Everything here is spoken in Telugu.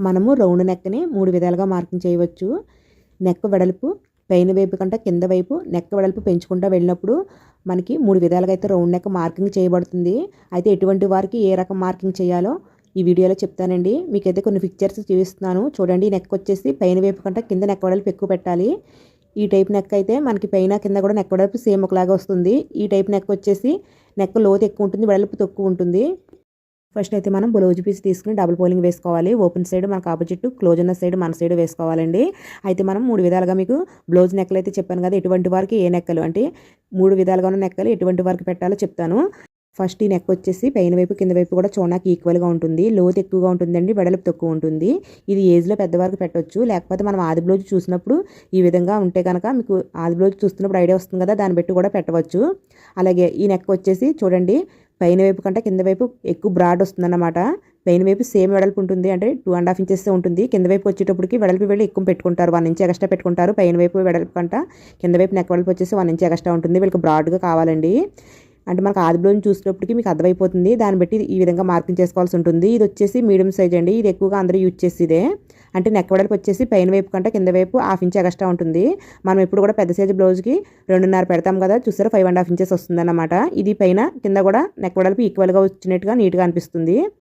మనము రౌండ్ నెక్ని 3 విధాలుగా మార్కింగ్ చేయవచ్చు. నెక్ వెడల్పు పైన వైపు కంటే కింద వైపు నెక్ వెడల్పు పెంచుకుంటూ వెళ్ళినప్పుడు మనకి 3 విధాలుగా అయితే రౌండ్ నెక్ మార్కింగ్ చేయబడుతుంది. అయితే ఎటువంటి వారికి ఏ రకం మార్కింగ్ చేయాలో ఈ వీడియోలో చెప్తానండి. మీకైతే కొన్ని పిక్చర్స్ చూపిస్తున్నాను చూడండి. నెక్ వచ్చేసి పైన వైపు కంటే కింద నెక్ వెడల్పు ఎక్కువ పెట్టాలి. ఈ టైప్ నెక్ అయితే మనకి పైన కింద కూడా నెక్ వెడల్పు సేమ్ ఒకలాగా వస్తుంది. ఈ టైప్ నెక్ వచ్చేసి నెక్ లోతు ఎక్కువ ఉంటుంది, వెడల్పు తక్కువ ఉంటుంది. ఫస్ట్ అయితే మనం బ్లౌజ్ పీస్ తీసుకుని డబుల్ ఫోల్డింగ్ వేసుకోవాలి. ఓపెన్ సైడ్ మనకు ఆపోజిట్, క్లోజ్ ఉన్న సైడ్ మన సైడ్ వేసుకోవాలండి. అయితే మనం 3 విధాలుగా మీకు బ్లౌజ్ నెక్కలు అయితే చెప్పాను కదా, ఎటువంటి వారికి ఏ నెక్కలు అంటే 3 విధాలుగా ఉన్న నెక్కలు ఎటువంటి వారికి పెట్టాలో చెప్తాను. ఫస్ట్ ఈ నెక్ వచ్చేసి పైన వైపు కింద వైపు కూడా చూడడానికి ఈక్వల్గా ఉంటుంది. లోతు ఎక్కువగా ఉంటుందండి, వెడల్పు తక్కువ ఉంటుంది. ఇది ఏజ్లో పెద్దవారికి పెట్టవచ్చు. లేకపోతే మనం ఆది బ్లౌజ్ చూసినప్పుడు ఈ విధంగా ఉంటే కనుక మీకు ఆది బ్లౌజ్ చూస్తున్నప్పుడు ఐడియా వస్తుంది కదా, దాన్ని బట్టి కూడా పెట్టవచ్చు. అలాగే ఈ నెక్ వచ్చేసి చూడండి పైన వైపు కంటే కింద వైపు ఎక్కువ బ్రాడ్ వస్తుందన్నమాట. పైన వైపు సేమ్ వెడల్పు ఉంటుంది, అంటే 2.5 ఇంచెస్ ఉంటుంది. కింద వైపు వచ్చేటప్పటికి వెడల్పు వెళ్ళి ఎక్కువ పెట్టుకుంటారు, 1 ఇంచ్ ఎక్స్ట్రా పెట్టుకుంటారు. పైన వైపు వెడల్పు కంట కింద వైపు నెక్ వెడల్పు వచ్చేసి 1 ఇంచ్ ఎక్స్ట్రా ఉంటుంది. వీళ్ళకి బ్రాడ్గా కావాలండి. అంటే మనకు ఆది బ్లౌజ్ చూసినప్పటికీ మీకు అర్థమైపోతుంది. దాన్ని బట్టి ఈ విధంగా మార్కింగ్ చేసుకోవాల్సి ఉంటుంది. ఇది వచ్చేసి మీడియం సైజ్ అండి. ఇది ఎక్కువగా అందరూ యూజ్ చేసేదే. అంటే నెక్ వెడల్పు వచ్చేసి పైన వైపు కంటే కింద వైపు 1/2 ఇంచ్ ఎక్స్ట్రా ఉంటుంది. మనం ఎప్పుడు కూడా పెద్ద సైజు బ్లౌజ్కి 2.5 పెడతాం కదా, చూసారా 5.5 ఇంచెస్ వస్తుందన్నమాట. ఇది పైన కింద కూడా నెక్ వెడల్పు ఈక్వల్గా వచ్చినట్టుగా నీట్గా అనిపిస్తుంది.